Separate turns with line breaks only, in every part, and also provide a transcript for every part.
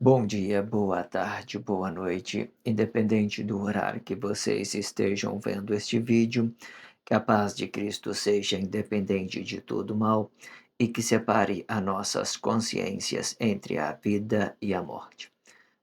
Bom dia, boa tarde, boa noite, independente do horário que vocês estejam vendo este vídeo, que a paz de Cristo seja independente de todo mal e que separe as nossas consciências entre a vida e a morte.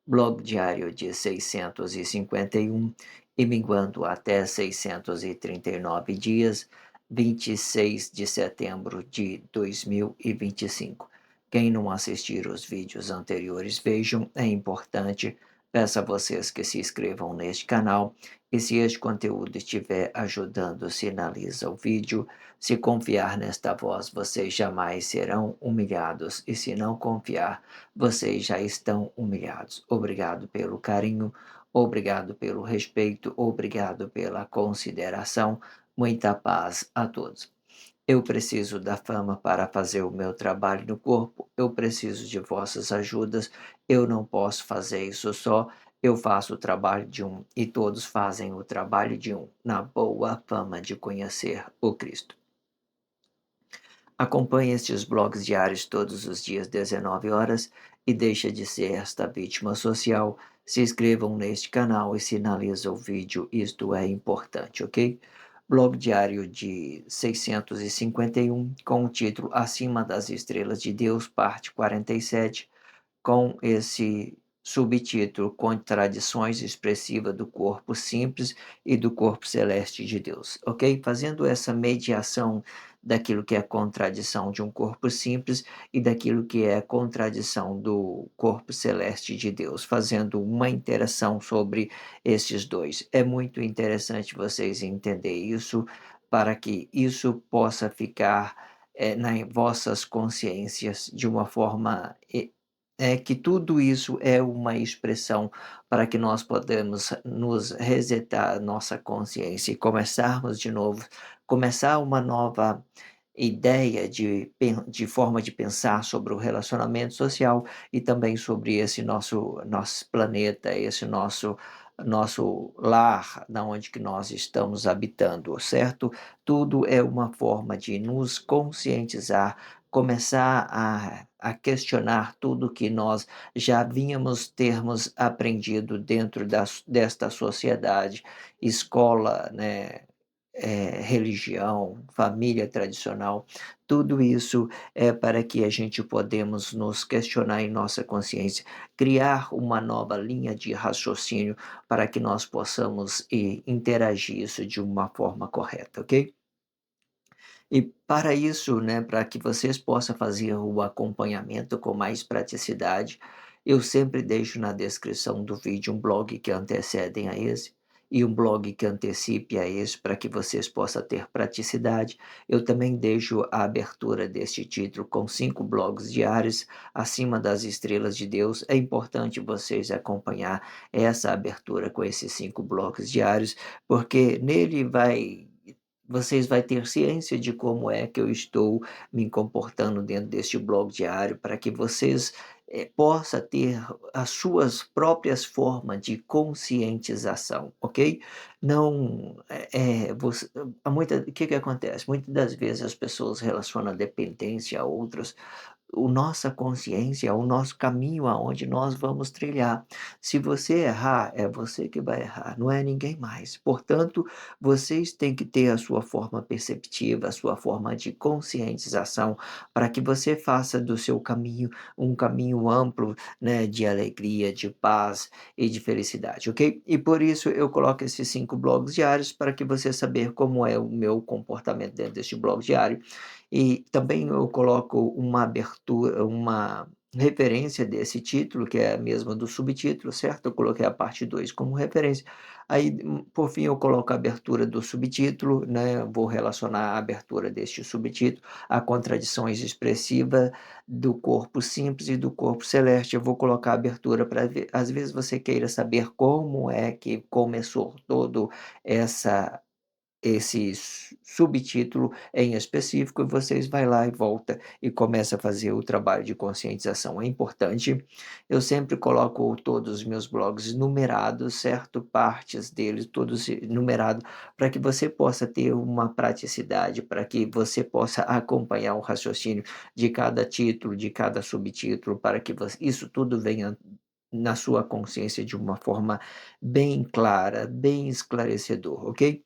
Blog diário de 651 e minguando até 639 dias, 26 de setembro de 2025. Quem não assistir os vídeos anteriores, vejam, é importante. Peço a vocês que se inscrevam neste canal e se este conteúdo estiver ajudando, sinaliza o vídeo. Se confiar nesta voz, vocês jamais serão humilhados e se não confiar, vocês já estão humilhados. Obrigado pelo carinho, obrigado pelo respeito, obrigado pela consideração. Muita paz a todos. Eu preciso da fama para fazer o meu trabalho no corpo, eu preciso de vossas ajudas, eu não posso fazer isso só, eu faço o trabalho de um e todos fazem o trabalho de um, na boa fama de conhecer o Cristo. Acompanhe estes blogs diários todos os dias, 19 horas, e deixa de ser esta vítima social. Se inscrevam neste canal e sinaliza o vídeo, isto é importante, ok? Blog diário de 651, com o título Acima das Estrelas de Deus, parte 47, com esse subtítulo Contradições expressivas do corpo simples e do corpo celeste de Deus, ok? Fazendo essa mediação daquilo que é contradição de um corpo simples e daquilo que é contradição do corpo celeste de Deus, fazendo uma interação sobre esses dois. É muito interessante vocês entenderem isso para que isso possa ficar nas vossas consciências de uma forma que tudo isso é uma expressão para que nós podemos nos resetar nossa consciência e começarmos de novo, começar uma nova ideia de forma de pensar sobre o relacionamento social e também sobre esse nosso planeta, esse nosso lar, da onde que nós estamos habitando, certo? Tudo é uma forma de nos conscientizar, começar a questionar tudo que nós já vínhamos termos aprendido dentro desta sociedade, escola, né, religião, família tradicional, tudo isso é para que a gente podemos nos questionar em nossa consciência, criar uma nova linha de raciocínio para que nós possamos interagir isso de uma forma correta, ok? E para isso, né, para que vocês possam fazer o acompanhamento com mais praticidade, eu sempre deixo na descrição do vídeo um blog que antecedem a esse e um blog que antecipe a esse para que vocês possam ter praticidade. Eu também deixo a abertura deste título com 5 blogs diários acima das estrelas de Deus. É importante vocês acompanhar essa abertura com esses 5 blogs diários, porque nele vocês vai ter ciência de como é que eu estou me comportando dentro deste blog diário, para que vocês possa ter as suas próprias formas de conscientização, ok? Não, o que que acontece? Muitas das vezes as pessoas relacionam a dependência a outros, nossa consciência, o nosso caminho aonde nós vamos trilhar. Se você errar, é você que vai errar, não é ninguém mais. Portanto, vocês têm que ter a sua forma perceptiva, a sua forma de conscientização, para que você faça do seu caminho um caminho amplo, né, de alegria, de paz e de felicidade, ok? E por isso eu coloco esses 5 blogs diários para que você saber como é o meu comportamento dentro deste blog diário. E também eu coloco uma abertura, uma referência desse título, que é a mesma do subtítulo, certo? Eu coloquei a parte 2 como referência. Aí, por fim, eu coloco a abertura do subtítulo, né? Vou relacionar a abertura deste subtítulo a contradições expressivas do corpo simples e do corpo celeste. Eu vou colocar a abertura para ver, às vezes você queira saber como é que começou todo essa esse subtítulo em específico, e vocês vai lá e volta e começa a fazer o trabalho de conscientização. É importante, eu sempre coloco todos os meus blogs numerados, certo? Partes deles, todos numerados, para que você possa ter uma praticidade, para que você possa acompanhar o raciocínio de cada título, de cada subtítulo, para que isso tudo venha na sua consciência de uma forma bem clara, bem esclarecedor, ok?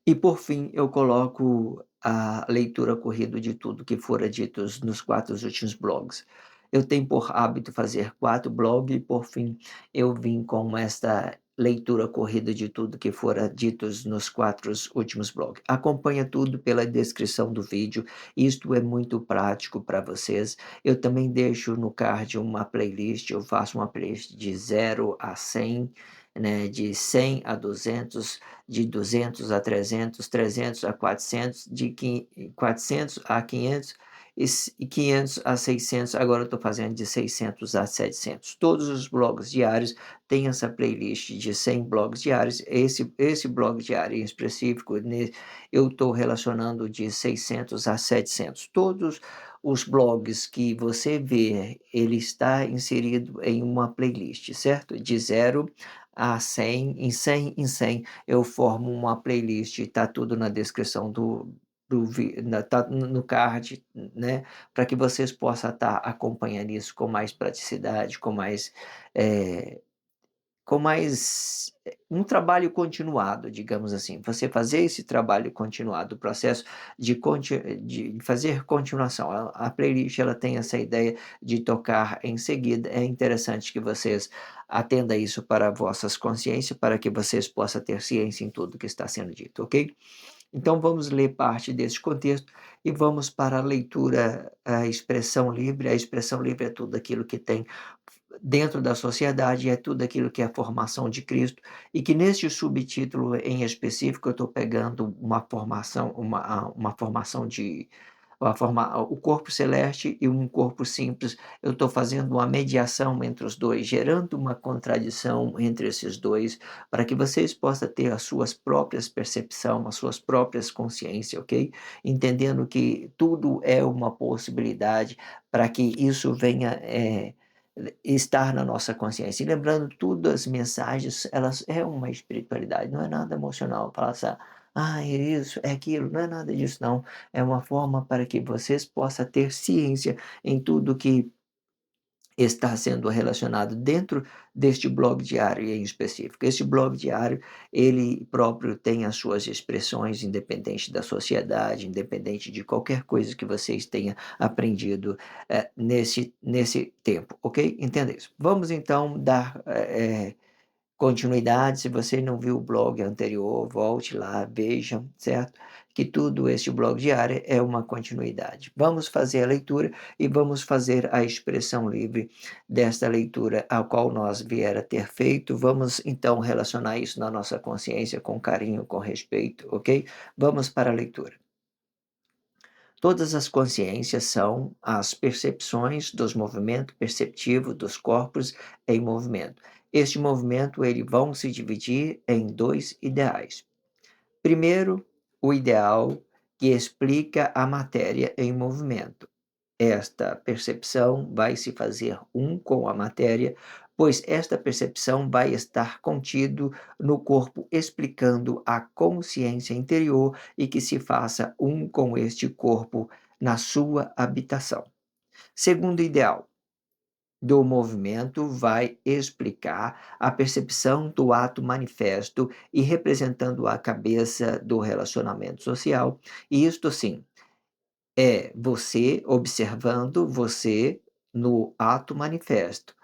E por fim, eu coloco a leitura corrida de tudo que fora dito nos 4 últimos blogs. Eu tenho por hábito fazer 4 blogs e por fim eu vim com esta leitura corrida de tudo que fora ditos nos 4 últimos blogs. Acompanha tudo pela descrição do vídeo, isto é muito prático para vocês. Eu também deixo no card uma playlist, eu faço uma playlist de 0 a 100, né, de 100 a 200, de 200 a 300, 300 a 400, de 400 a 500 e 500 a 600. Agora eu estou fazendo de 600 a 700. Todos os blogs diários têm essa playlist de 100 blogs diários. Esse blog diário em específico, eu estou relacionando de 600 a 700. Todos os blogs que você vê, ele está inserido em uma playlist, certo? De 0 a 100, em 100 eu formo uma playlist, está tudo na descrição tá no card, né, para que vocês possam estar acompanhando isso com mais praticidade, eh, um trabalho continuado, digamos assim. Você fazer esse trabalho continuado, o processo de fazer continuação. A playlist ela tem essa ideia de tocar em seguida. É interessante que vocês atendam isso para vossas consciências, para que vocês possam ter ciência em tudo que está sendo dito, ok? Então vamos ler parte desse contexto e vamos para a leitura, a expressão livre. A expressão livre é tudo aquilo que tem dentro da sociedade, é tudo aquilo que é a formação de Cristo, e que neste subtítulo em específico eu estou pegando uma formação de o corpo celeste e um corpo simples. Eu estou fazendo uma mediação entre os dois, gerando uma contradição entre esses dois, para que vocês possam ter as suas próprias percepções, as suas próprias consciências, ok? Entendendo que tudo é uma possibilidade para que isso venha estar na nossa consciência. E lembrando, todas as mensagens, elas é uma espiritualidade, não é nada emocional. Falar assim, é isso, é aquilo, não é nada disso, não. É uma forma para que vocês possam ter ciência em tudo que está sendo relacionado dentro deste blog diário em específico. Este blog diário, ele próprio tem as suas expressões, independente da sociedade, independente de qualquer coisa que vocês tenham aprendido nesse tempo, ok? Entenda isso. Vamos então dar continuidade. Se você não viu o blog anterior, volte lá, veja, certo? Que tudo este blog diário é uma continuidade. Vamos fazer a leitura e vamos fazer a expressão livre desta leitura a qual nós vier a ter feito. Vamos então relacionar isso na nossa consciência com carinho, com respeito, ok? Vamos para a leitura. Todas as consciências são as percepções dos movimentos perceptivos dos corpos em movimento. Este movimento, eles vão se dividir em 2 ideais. Primeiro, o ideal que explica a matéria em movimento. Esta percepção vai se fazer um com a matéria, pois esta percepção vai estar contido no corpo, explicando a consciência interior e que se faça um com este corpo na sua habitação. Segundo ideal do movimento vai explicar a percepção do ato manifesto e representando a cabeça do relacionamento social, e isto sim, é você observando você no ato manifesto.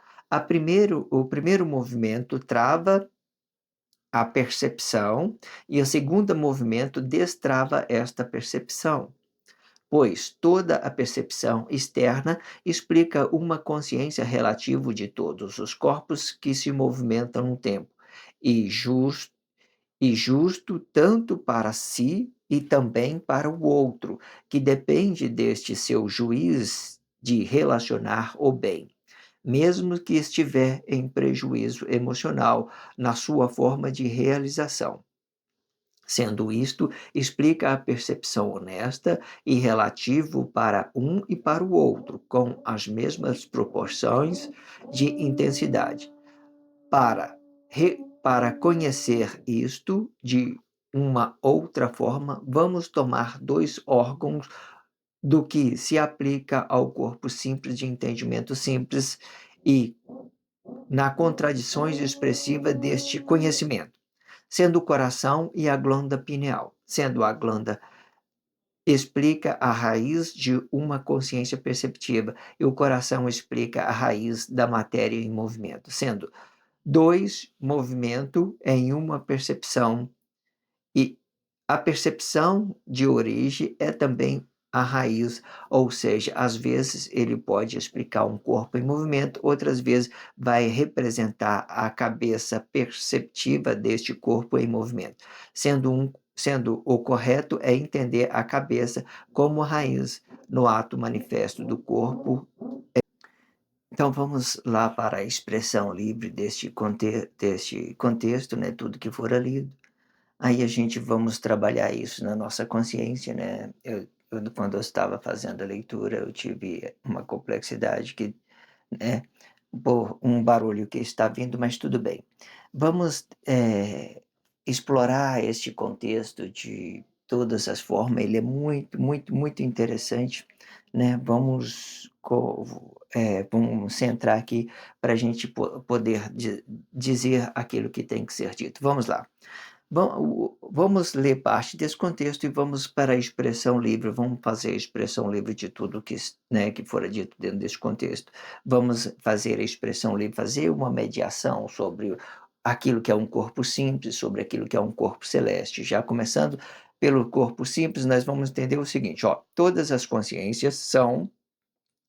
O primeiro movimento trava a percepção e o segundo movimento destrava esta percepção. pois toda a percepção externa explica uma consciência relativa de todos os corpos que se movimentam no tempo, e justo tanto para si e também para o outro, que depende deste seu juiz de relacionar o bem, mesmo que estiver em prejuízo emocional na sua forma de realização. Sendo isto, explica a percepção honesta e relativo para um e para o outro, com as mesmas proporções de intensidade. Para conhecer isto de uma outra forma, vamos tomar dois órgãos do que se aplica ao corpo simples de entendimento simples e na contradições expressiva deste conhecimento, sendo o coração e a glândula pineal, sendo a glândula explica a raiz de uma consciência perceptiva e o coração explica a raiz da matéria em movimento, sendo dois movimento em uma percepção, e a percepção de origem é também a raiz, ou seja, às vezes ele pode explicar um corpo em movimento, outras vezes vai representar a cabeça perceptiva deste corpo em movimento, sendo o correto é entender a cabeça como raiz no ato manifesto do corpo. Então vamos lá para a expressão livre deste contexto, né, tudo que for lido. Aí a gente vamos trabalhar isso na nossa consciência, né. Quando eu estava fazendo a leitura, eu tive uma complexidade que, né, por um barulho que está vindo, mas tudo bem. Vamos, explorar este contexto de todas as formas, ele é muito, muito, muito interessante, né. Vamos centrar aqui para a gente poder dizer aquilo que tem que ser dito. Vamos lá. Vamos ler parte desse contexto e vamos para a expressão livre, vamos fazer a expressão livre de tudo que, né, que fora dito dentro desse contexto. Vamos fazer a expressão livre, fazer uma mediação sobre aquilo que é um corpo simples, sobre aquilo que é um corpo celeste. Já começando pelo corpo simples, nós vamos entender o seguinte, ó, todas as consciências são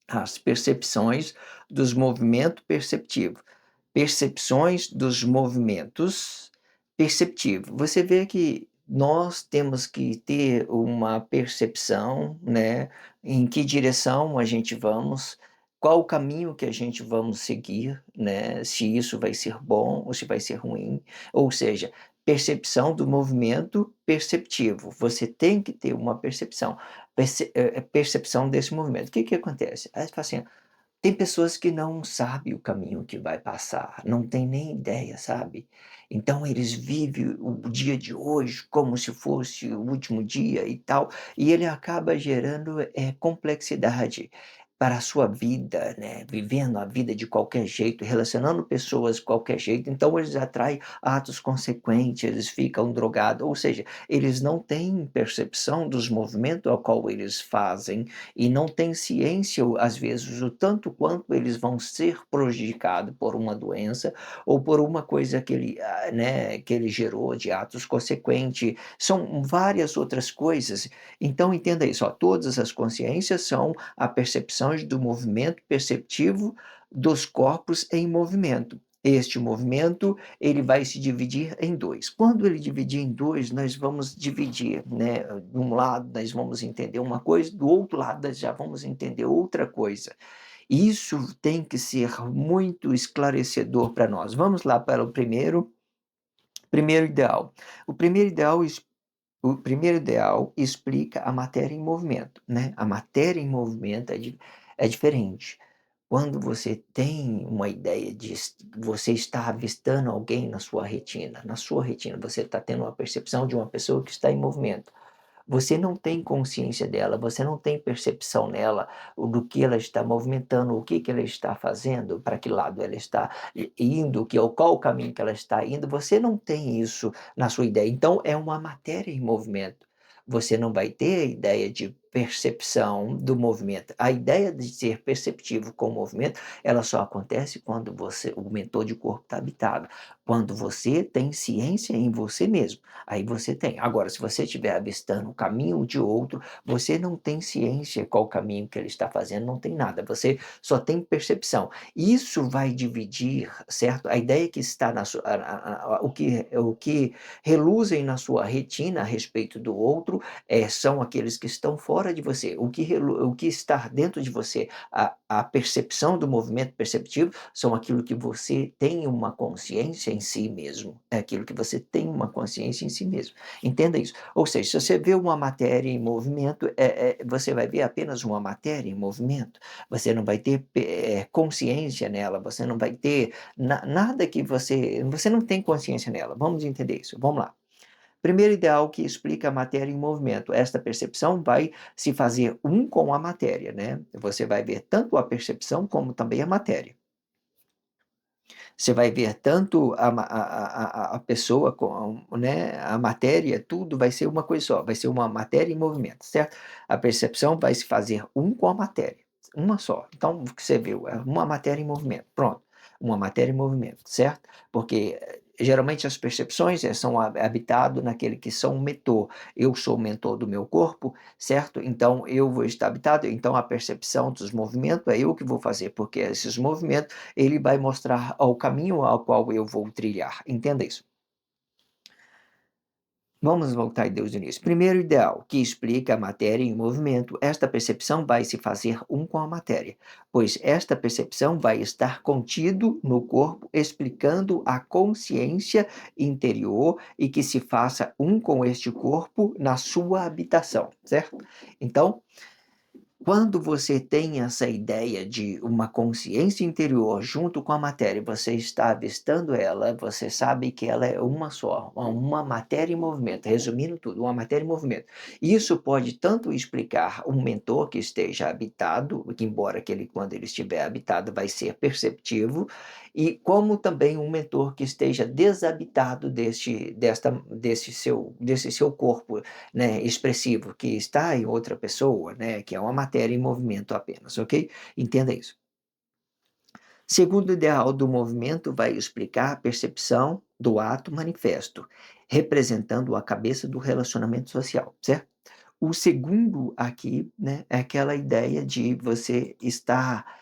as percepções dos movimentos perceptivos. Percepções dos movimentos perceptivos. Você vê que nós temos que ter uma percepção, né, em que direção a gente vamos, qual o caminho que a gente vamos seguir, né, se isso vai ser bom ou se vai ser ruim, ou seja, percepção do movimento perceptivo. Você tem que ter uma percepção, percepção desse movimento. O que que acontece? Aí você fala assim: tem pessoas que não sabem o caminho que vai passar, não tem nem ideia, sabe. Então eles vivem o dia de hoje como se fosse o último dia e tal, e ele acaba gerando, complexidade para a sua vida, né, vivendo a vida de qualquer jeito, relacionando pessoas de qualquer jeito, então eles atraem atos consequentes, eles ficam drogados, ou seja, eles não têm percepção dos movimentos ao qual eles fazem, e não têm ciência, às vezes, o tanto quanto eles vão ser prejudicados por uma doença ou por uma coisa que ele, né, que ele gerou de atos consequentes. São várias outras coisas. Então entenda isso, ó, todas as consciências são a percepções do movimento perceptivo dos corpos em movimento. Este movimento, ele vai se dividir em 2. Quando ele dividir em 2, nós vamos dividir, né, de um lado nós vamos entender uma coisa, do outro lado nós já vamos entender outra coisa. Isso tem que ser muito esclarecedor para nós. Vamos lá para o primeiro ideal. O primeiro ideal o primeiro ideal explica a matéria em movimento, né, a matéria em movimento é diferente. Quando você tem uma ideia de você está avistando alguém na sua retina, você está tendo uma percepção de uma pessoa que está em movimento. Você não tem consciência dela, você não tem percepção nela, do que ela está movimentando, o que que ela está fazendo, para que lado ela está indo, qual o caminho que ela está indo, você não tem isso na sua ideia. Então é uma matéria em movimento. Você não vai ter a ideia de percepção do movimento. A ideia de ser perceptivo com o movimento, ela só acontece quando o mentor de corpo está habitado, quando você tem ciência em você mesmo. Aí você tem. Agora, se você estiver avistando o caminho de outro, você não tem ciência qual caminho que ele está fazendo, não tem nada. Você só tem percepção. Isso vai dividir, certo? A ideia que está na sua, o que reluzem na sua retina a respeito do outro são aqueles que estão fora de você. O que está dentro de você, a percepção do movimento perceptivo, são aquilo que você tem uma consciência em si mesmo. É aquilo que você tem uma consciência em si mesmo. Entenda isso. Ou seja, se você vê uma matéria em movimento, você vai ver apenas uma matéria em movimento. Você não vai ter consciência nela, você não vai ter nada que você não tem consciência nela. Vamos entender isso. Vamos lá. Primeiro ideal que explica a matéria em movimento. Esta percepção vai se fazer um com a matéria, né? Você vai ver tanto a percepção como também a matéria. Você vai ver tanto a pessoa, né, a matéria, tudo vai ser uma coisa só, vai ser uma matéria em movimento, certo? A percepção vai se fazer um com a matéria, uma só. Então, o que você viu é uma matéria em movimento, pronto, uma matéria em movimento, certo? Porque geralmente as percepções são habitadas naquele que são o mentor. Eu sou o mentor do meu corpo, certo? Então, eu vou estar habitado, então a percepção dos movimentos é eu que vou fazer, porque esses movimentos ele vai mostrar o caminho ao qual eu vou trilhar. Entenda isso. Vamos voltar em Deus do início. Primeiro ideal, que explica a matéria em movimento. Esta percepção vai se fazer um com a matéria, pois esta percepção vai estar contido no corpo, explicando a consciência interior e que se faça um com este corpo na sua habitação, certo? Então, quando você tem essa ideia de uma consciência interior junto com a matéria, você está avistando ela, você sabe que ela é uma só, uma matéria em movimento, resumindo tudo, uma matéria em movimento. Isso pode tanto explicar um mentor que esteja habitado, que embora que ele, quando ele estiver habitado, vai ser perceptivo, e como também um mentor que esteja desabitado desse seu corpo, né, expressivo, que está em outra pessoa, né, que é uma matéria em movimento apenas, ok? Entenda isso. Segundo ideal do movimento vai explicar a percepção do ato manifesto, representando a cabeça do relacionamento social, certo? O segundo aqui, né, é aquela ideia de você estar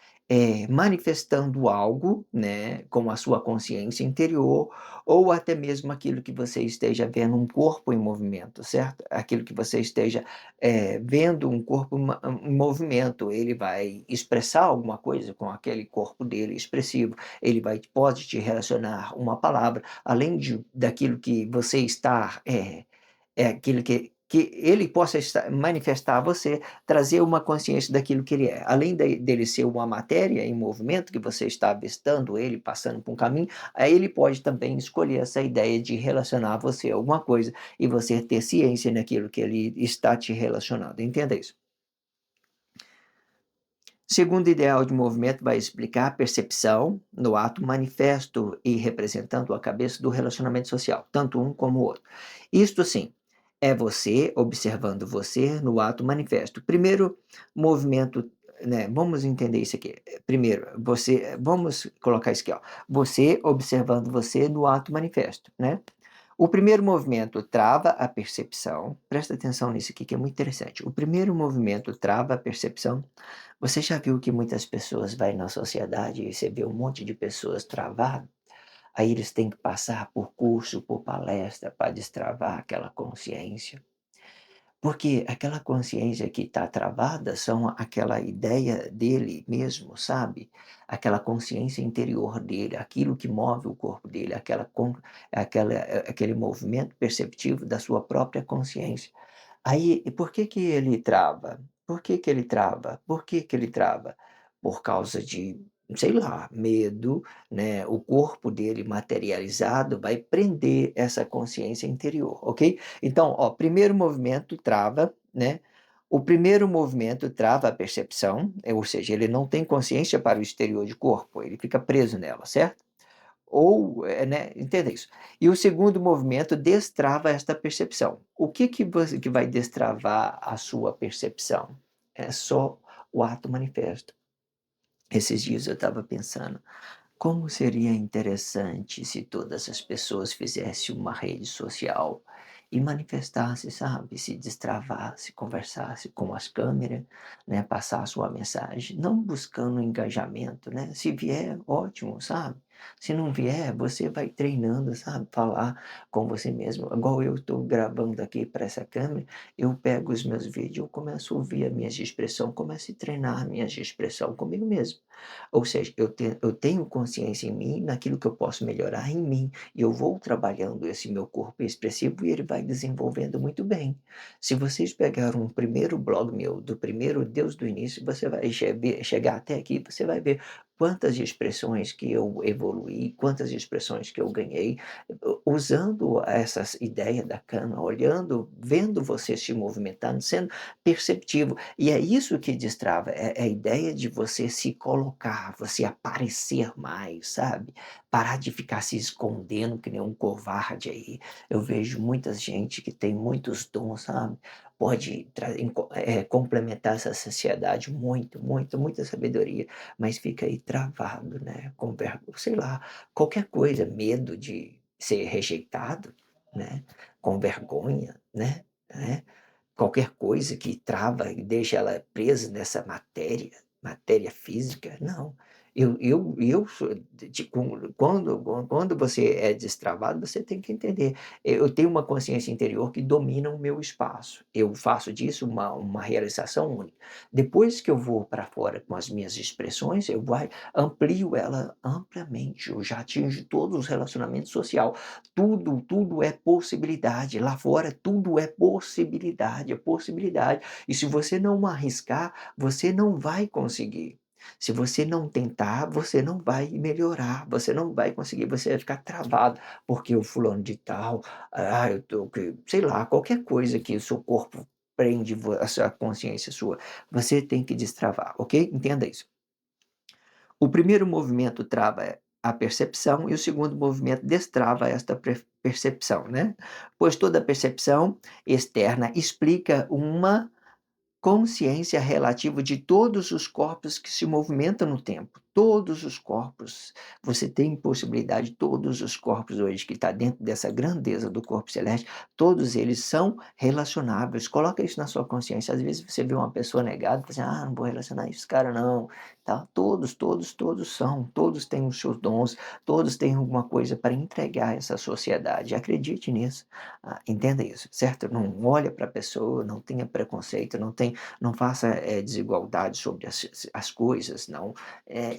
manifestando algo, né, com a sua consciência interior, ou até mesmo aquilo que você esteja vendo um corpo em movimento, certo? Aquilo que você esteja vendo um corpo em movimento, ele vai expressar alguma coisa com aquele corpo dele expressivo, ele pode te relacionar uma palavra, além daquilo que você está aquilo que ele possa manifestar a você, trazer uma consciência daquilo que ele é. Além dele ser uma matéria em movimento, que você está avistando ele, passando por um caminho, aí ele pode também escolher essa ideia de relacionar você a alguma coisa e você ter ciência naquilo que ele está te relacionando. Entenda isso. Segundo ideal de movimento vai explicar a percepção no ato manifesto e representando a cabeça do relacionamento social, tanto um como o outro. Isto sim, é você observando você no ato manifesto. Primeiro movimento, né, vamos entender isso aqui. Primeiro, vamos colocar isso aqui, ó. Você observando você no ato manifesto, né? O primeiro movimento trava a percepção. Presta atenção nisso aqui que é muito interessante. O primeiro movimento trava a percepção. Você já viu que muitas pessoas vai na sociedade e você vê um monte de pessoas travadas? Aí eles têm que passar por curso, por palestra para destravar aquela consciência. Porque aquela consciência que está travada são aquela ideia dele mesmo, sabe? Aquela consciência interior dele, aquilo que move o corpo dele, aquele movimento perceptivo da sua própria consciência. Aí, e por que que ele trava? Por que que ele trava? Por que que ele trava? Por causa de, sei lá, medo, né? O corpo dele materializado vai prender essa consciência interior, ok? Então, ó, primeiro movimento trava, né? O primeiro movimento trava a percepção, ou seja, ele não tem consciência para o exterior de corpo, ele fica preso nela, certo? ou, né, entenda isso. E o segundo movimento destrava esta percepção. O que que vai destravar a sua percepção? É só o ato manifesto. Esses dias eu estava pensando, como seria interessante se todas as pessoas fizessem uma rede social e manifestasse, sabe, se destravasse, conversasse com as câmeras, né, passasse uma mensagem, não buscando engajamento, né? Se vier, ótimo, sabe? Se não vier, você vai treinando, sabe, falar com você mesmo. Igual eu estou gravando aqui para essa câmera, eu pego os meus vídeos, eu começo a ouvir as minhas expressões, começo a treinar as minhas expressões comigo mesmo. Ou seja, eu tenho consciência em mim, naquilo que eu posso melhorar em mim, e eu vou trabalhando esse meu corpo expressivo e ele vai desenvolvendo muito bem. Se vocês pegaram um primeiro blog meu, do primeiro Deus do início, você vai chegar até aqui, você vai ver quantas expressões que eu evoluí, quantas expressões que eu ganhei, usando essas ideias da cana, olhando, vendo você se movimentando, sendo perceptivo. E é isso que destrava, é a ideia de você se colocar, você aparecer mais, sabe? Parar de ficar se escondendo que nem um covarde aí. Eu vejo muita gente que tem muitos dons, sabe? Pode complementar essa sociedade muito, muito, muita sabedoria, mas fica aí travado, né? Sei lá, qualquer coisa, medo de ser rejeitado, né? Com vergonha, né? Qualquer coisa que trava e deixa ela presa nessa matéria física, não. Eu sou quando você é destravado, você tem que entender, eu tenho uma consciência interior que domina o meu espaço, eu faço disso uma realização única. Depois que eu vou para fora com as minhas expressões, eu amplio ela amplamente, eu já atingo todos os relacionamentos social. Tudo é possibilidade. Lá fora tudo é possibilidade, é possibilidade. E se você não arriscar, você não vai conseguir. Se você não tentar, você não vai melhorar, você não vai conseguir, você vai ficar travado, porque o fulano de tal, eu tô sei lá, qualquer coisa que o seu corpo prende a sua consciência sua, você tem que destravar, ok? Entenda isso. O primeiro movimento trava a percepção e o segundo movimento destrava esta percepção, né? Pois toda percepção externa explica uma consciência relativa de todos os corpos que se movimentam no tempo. Todos os corpos. Você tem possibilidade, todos os corpos hoje que está dentro dessa grandeza do corpo celeste, todos eles são relacionáveis. Coloca isso na sua consciência. Às vezes você vê uma pessoa negada, você não vou relacionar esse cara não. Tá? Todos são, todos têm os seus dons, todos têm alguma coisa para entregar a essa sociedade. Acredite nisso. Entenda isso, certo? Não olha para a pessoa, não tenha preconceito, não faça desigualdade sobre as coisas, não.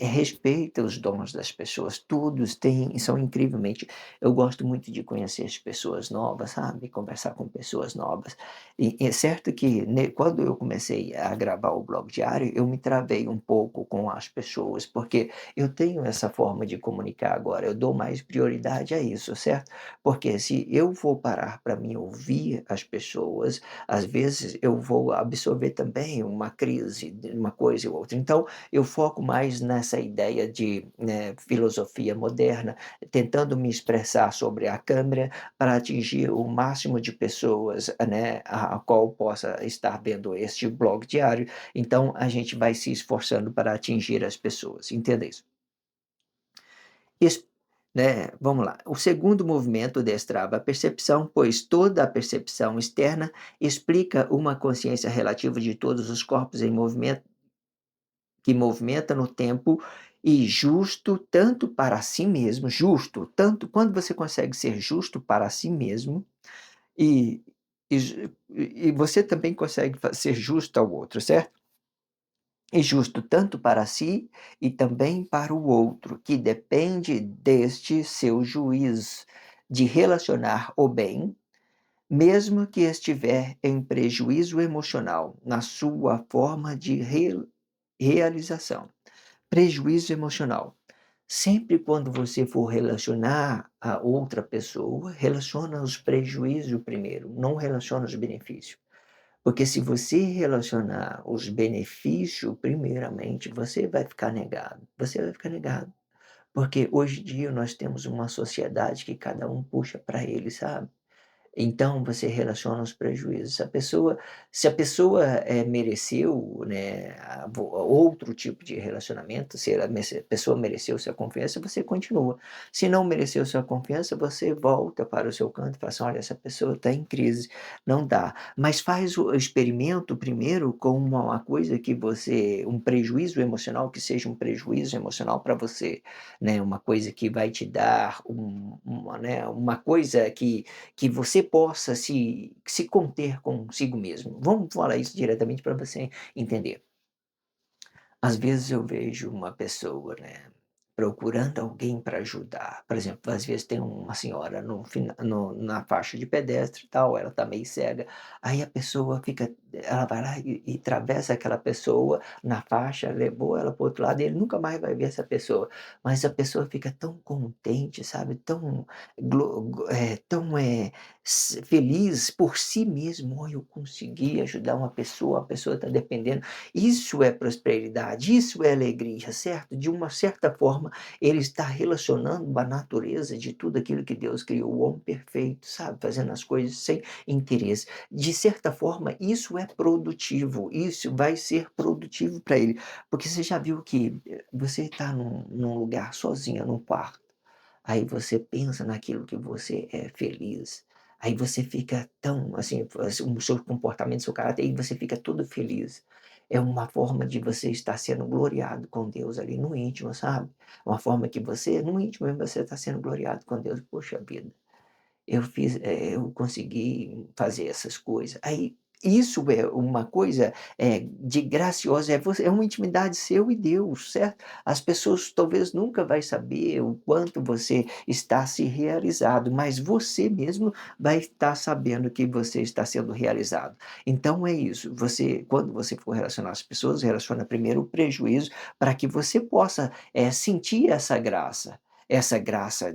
Respeita os dons das pessoas, todos têm, são incrivelmente. Eu gosto muito de conhecer as pessoas novas, sabe? Conversar com pessoas novas. E é certo que quando eu comecei a gravar o blog diário, eu me travei um pouco com as pessoas, porque eu tenho essa forma de comunicar agora, eu dou mais prioridade a isso, certo? Porque se eu vou parar para me ouvir as pessoas, às vezes eu vou absorver também uma crise de uma coisa e outra. Então, eu foco mais nessa ideia de, né, filosofia moderna, tentando me expressar sobre a câmera para atingir o máximo de pessoas, né, a qual possa estar vendo este blog diário. Então, a gente vai se esforçando para atingir as pessoas. Entenda isso. Né, vamos lá. O segundo movimento destrava a percepção, pois toda a percepção externa explica uma consciência relativa de todos os corpos em movimento que movimenta no tempo e justo tanto para si mesmo, justo tanto quando você consegue ser justo para si mesmo e, e você também consegue ser justo ao outro, certo? E justo tanto para si e também para o outro, que depende deste seu juízo de relacionar o bem, mesmo que estiver em prejuízo emocional, na sua forma de realização. Prejuízo emocional. Sempre quando você for relacionar a outra pessoa, relaciona os prejuízos primeiro, não relaciona os benefícios. Porque se você relacionar os benefícios primeiramente, você vai ficar negado, você vai ficar negado. Porque hoje em dia nós temos uma sociedade que cada um puxa para ele, sabe? Então você relaciona os prejuízos. Se a pessoa, mereceu, né, outro tipo de relacionamento, se a pessoa mereceu sua confiança, você continua. Se não mereceu sua confiança, você volta para o seu canto e fala assim: "Olha, essa pessoa está em crise, não dá". Mas faz o experimento primeiro com uma coisa que você um prejuízo emocional, que seja um prejuízo emocional para você, né, uma coisa que vai te dar uma coisa que você possa se conter consigo mesmo. Vamos falar isso diretamente para você entender. Às vezes eu vejo uma pessoa, né, procurando alguém para ajudar. Por exemplo, às vezes tem uma senhora na faixa de pedestre e tal, ela está meio cega, aí a pessoa fica ela vai lá e atravessa aquela pessoa na faixa, levou ela para o outro lado e ele nunca mais vai ver essa pessoa. Mas a pessoa fica tão contente, sabe, tão, feliz por si mesmo: "Olha, eu consegui ajudar uma pessoa, a pessoa está dependendo". Isso é prosperidade, isso é alegria, certo? De uma certa forma, ele está relacionando a natureza de tudo aquilo que Deus criou, o homem perfeito, sabe? Fazendo as coisas sem interesse. De certa forma, isso é produtivo, isso vai ser produtivo para ele. Porque você já viu que você está num lugar sozinho, num quarto, aí você pensa naquilo que você é feliz, aí você fica tão, assim, o seu comportamento, seu caráter, aí você fica todo feliz. É uma forma de você estar sendo gloriado com Deus ali no íntimo, sabe. Uma forma que você no íntimo mesmo você está sendo gloriado com Deus. "Poxa vida, eu consegui fazer essas coisas". Aí, isso é uma coisa, de graciosa, é uma intimidade seu e Deus, certo? As pessoas talvez nunca vai saber o quanto você está se realizado, mas você mesmo vai estar sabendo que você está sendo realizado. Então é isso, quando você for relacionar as pessoas, relaciona primeiro o prejuízo, para que você possa, sentir essa graça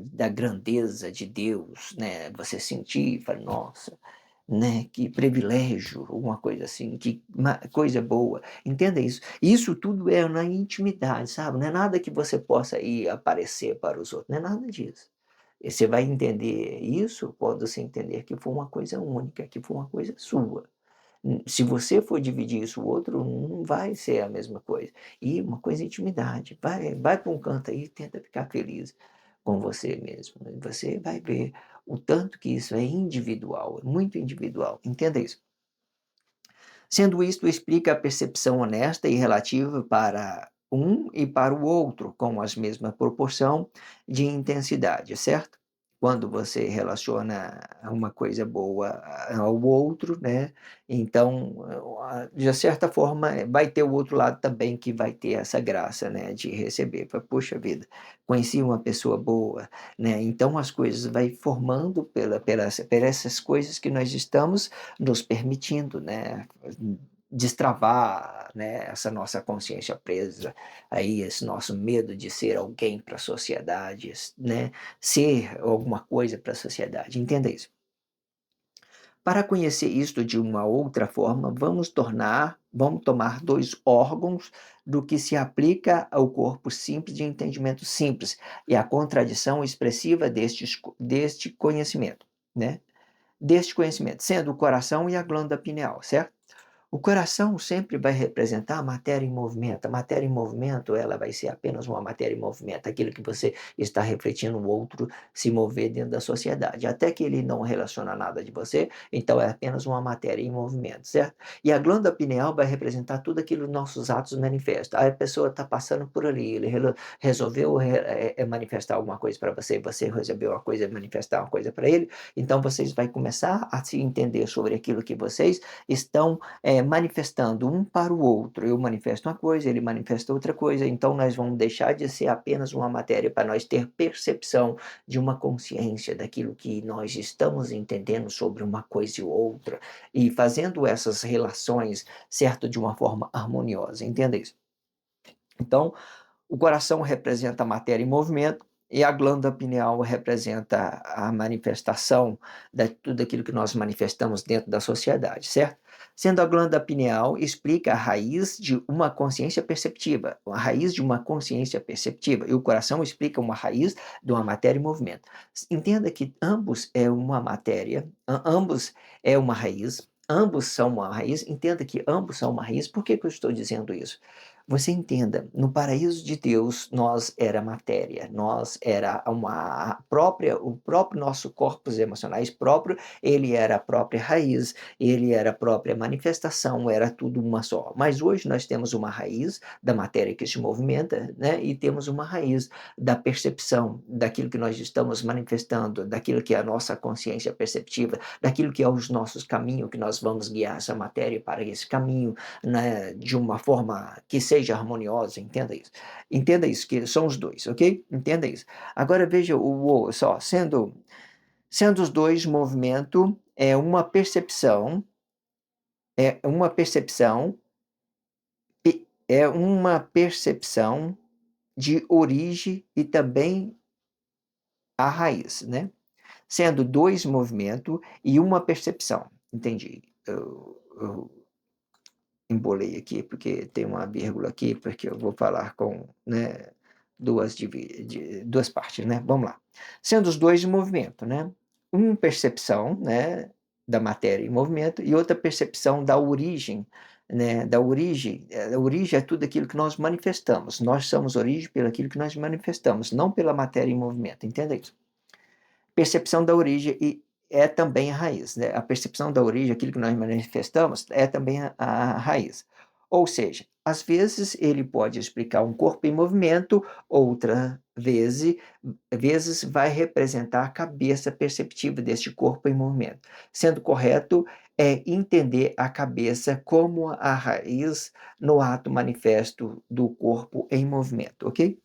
da grandeza de Deus, né, você sentir e fala: "Nossa, né, que privilégio", alguma coisa assim, que coisa boa, entenda isso. Isso tudo é na intimidade, sabe, não é nada que você possa ir aparecer para os outros, não é nada disso. E você vai entender isso quando você entender que foi uma coisa única, que foi uma coisa sua. Se você for dividir isso, o outro não vai ser a mesma coisa. E uma coisa é intimidade, vai para um canto aí e tenta ficar feliz com você mesmo, e você vai ver o tanto que isso é individual, é muito individual, entenda isso. Sendo isto, explica a percepção honesta e relativa para um e para o outro, com as mesma proporção de intensidade, certo? Quando você relaciona uma coisa boa ao outro, né, então, de certa forma, vai ter o outro lado também que vai ter essa graça, né, de receber. Fala: "Puxa vida, conheci uma pessoa boa", né, então as coisas vai formando por essas coisas que nós estamos nos permitindo, né, destravar, né, essa nossa consciência presa, aí esse nosso medo de ser alguém para a sociedade, né, ser alguma coisa para a sociedade, entenda isso. Para conhecer isto de uma outra forma, vamos tomar 2 órgãos do que se aplica ao corpo simples de entendimento simples, e a contradição expressiva deste conhecimento, né, sendo o coração e a glândula pineal, certo? O coração sempre vai representar a matéria em movimento. A matéria em movimento, ela vai ser apenas uma matéria em movimento, aquilo que você está refletindo o outro se mover dentro da sociedade. Até que ele não relaciona nada de você, então é apenas uma matéria em movimento, certo? E a glândula pineal vai representar tudo aquilo que nossos atos manifestam. Aí a pessoa está passando por ali, ele resolveu manifestar alguma coisa para você, você resolveu uma coisa, manifestar uma coisa para ele, então vocês vão começar a se entender sobre aquilo que vocês estão manifestando um para o outro. Eu manifesto uma coisa, ele manifesta outra coisa, então nós vamos deixar de ser apenas uma matéria para nós ter percepção de uma consciência daquilo que nós estamos entendendo sobre uma coisa e outra, e fazendo essas relações, certo, de uma forma harmoniosa, entenda isso. Então, o coração representa a matéria em movimento, E a glândula pineal representa a manifestação de tudo aquilo que nós manifestamos dentro da sociedade, certo? Sendo a glândula pineal explica a raiz de uma consciência perceptiva, a raiz de uma consciência perceptiva, e o coração explica uma raiz de uma matéria em movimento. Entenda que ambos é uma matéria, ambos é uma raiz, ambos são uma raiz, entenda que ambos são uma raiz. Por que que eu estou dizendo isso? Você entenda, no paraíso de Deus, nós era matéria, nós era uma própria, o próprio nosso corpos emocionais próprio, ele era a própria raiz, ele era a própria manifestação, era tudo uma só. Mas hoje nós temos uma raiz da matéria que se movimenta, né? E temos uma raiz da percepção, daquilo que nós estamos manifestando, daquilo que é a nossa consciência perceptiva, daquilo que é os nossos caminhos, que nós vamos guiar essa matéria para esse caminho, né, de uma forma que seja harmoniosa, entenda isso, que são os dois, ok? Entenda isso. Agora veja só, sendo os dois movimento, é uma percepção, é uma percepção de origem e também a raiz, né? Sendo dois movimento e uma percepção, entendi. Eu embolei aqui, porque tem uma vírgula aqui, porque eu vou falar com, né, duas partes, né? Vamos lá. Sendo os dois em movimento, né? Uma percepção, né, da matéria em movimento e outra percepção da origem, né? Da origem. A origem é tudo aquilo que nós manifestamos. Nós somos origem pelo aquilo que nós manifestamos, não pela matéria em movimento. Entenda isso? Percepção da origem e é também a raiz, né? A percepção da origem, aquilo que nós manifestamos, é também a raiz. Ou seja, às vezes ele pode explicar um corpo em movimento, vezes vai representar a cabeça perceptiva deste corpo em movimento. Sendo correto é entender a cabeça como a raiz no ato manifesto do corpo em movimento, ok?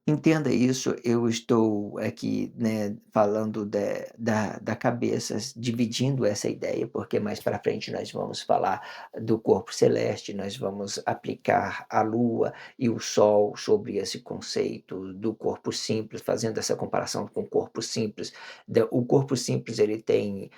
Entenda isso, eu estou aqui, né, falando da cabeça, dividindo essa ideia, porque mais para frente nós vamos falar do corpo celeste, nós vamos aplicar a Lua e o Sol sobre esse conceito do corpo simples, fazendo essa comparação com o corpo simples. O corpo simples ele tem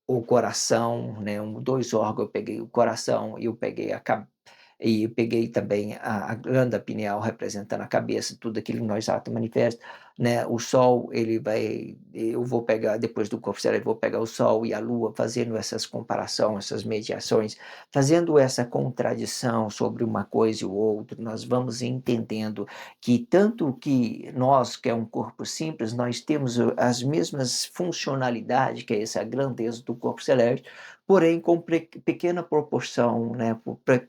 o coração, né, dois órgãos, eu peguei o coração e eu peguei a cabeça e eu peguei também a glândula pineal representando a cabeça, tudo aquilo que nós ato manifesta, né? O sol, eu vou pegar, depois do corpo celeste, eu vou pegar o sol e a lua, fazendo essas comparações, essas mediações, fazendo essa contradição sobre uma coisa e o outro, nós vamos entendendo que tanto que nós, que é um corpo simples, nós temos as mesmas funcionalidades, que é essa grandeza do corpo celeste, porém com pequena proporção, né,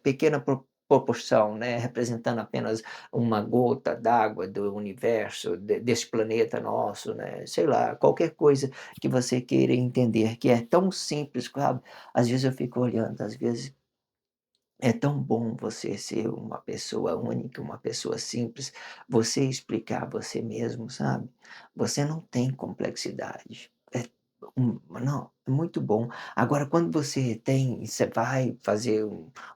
pequena proporção, né, representando apenas uma gota d'água do universo, desse planeta nosso, né, sei lá, qualquer coisa que você queira entender, que é tão simples, sabe? Às vezes eu fico olhando, às vezes é tão bom você ser uma pessoa única, uma pessoa simples, você explicar você mesmo, sabe? Você não tem complexidade. Não, é muito bom. Agora, quando você vai fazer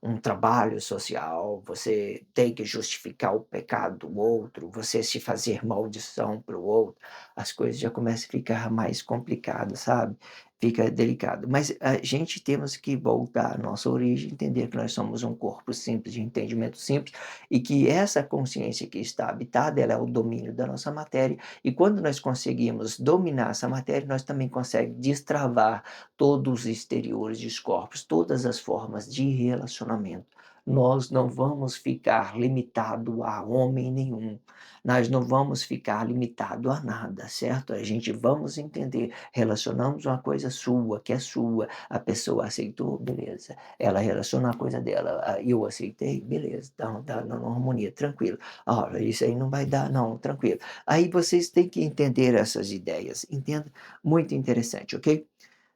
um trabalho social, você tem que justificar o pecado do outro, você se fazer maldição para o outro, as coisas já começam a ficar mais complicadas, sabe? Fica delicado. Mas a gente temos que voltar à nossa origem, entender que nós somos um corpo simples, de entendimento simples, e que essa consciência que está habitada, ela é o domínio da nossa matéria, e quando nós conseguimos dominar essa matéria, nós também conseguimos destravar todos os exteriores dos corpos, todas as formas de relacionamento. Nós não vamos ficar limitado a homem nenhum. Nós não vamos ficar limitado a nada, certo? A gente vamos entender, relacionamos uma coisa sua, que é sua, a pessoa aceitou, beleza. Ela relaciona a coisa dela, eu aceitei, beleza. Então, tá na harmonia, tranquilo. Olha, isso aí não vai dar, não, tranquilo. Aí vocês têm que entender essas ideias, entenda? Muito interessante, ok?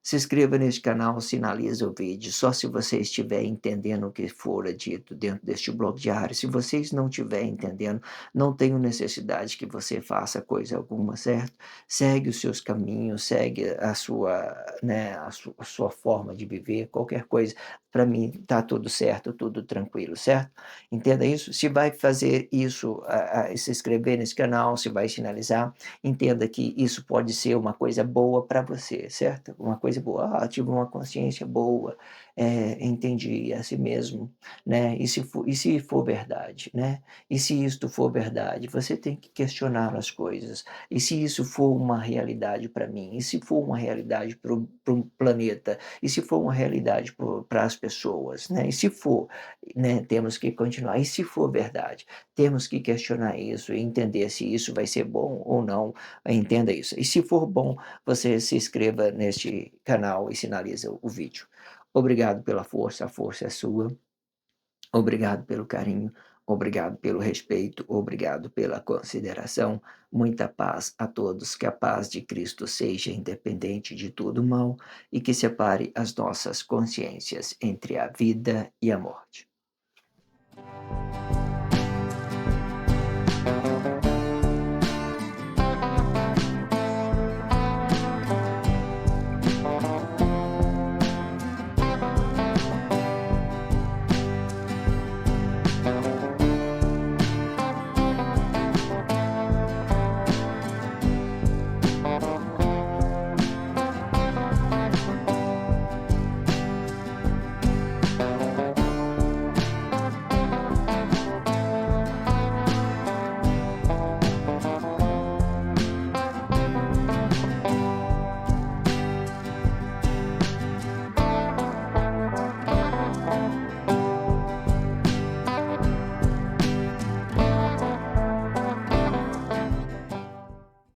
Se inscreva neste canal, sinaliza o vídeo, só se você estiver entendendo o que fora dito dentro deste blog diário. Se vocês não estiverem entendendo, não tenho necessidade que você faça coisa alguma, certo? Segue os seus caminhos, segue a sua, né, a sua forma de viver, qualquer coisa. para mim está tudo certo, tudo tranquilo, certo? Entenda isso. Se vai fazer isso, se inscrever nesse canal, se vai sinalizar, entenda que isso pode ser uma coisa boa para você, certo? Uma coisa boa. Ah, tive uma consciência boa, entendi, é assim mesmo, né? E se for verdade, né? E se isto for verdade? Você tem que questionar as coisas. E se isso for uma realidade para mim? E se for uma realidade para o planeta? E se for uma realidade para as pessoas, né? E se for, né, temos que continuar. E se for verdade, temos que questionar isso e entender se isso vai ser bom ou não. Entenda isso. E se for bom, você se inscreva neste canal e sinaliza o vídeo. Obrigado pela força, a força é sua. Obrigado pelo carinho, obrigado pelo respeito, obrigado pela consideração. Muita paz a todos, que a paz de Cristo seja independente de todo mal e que separe as nossas consciências entre a vida e a morte.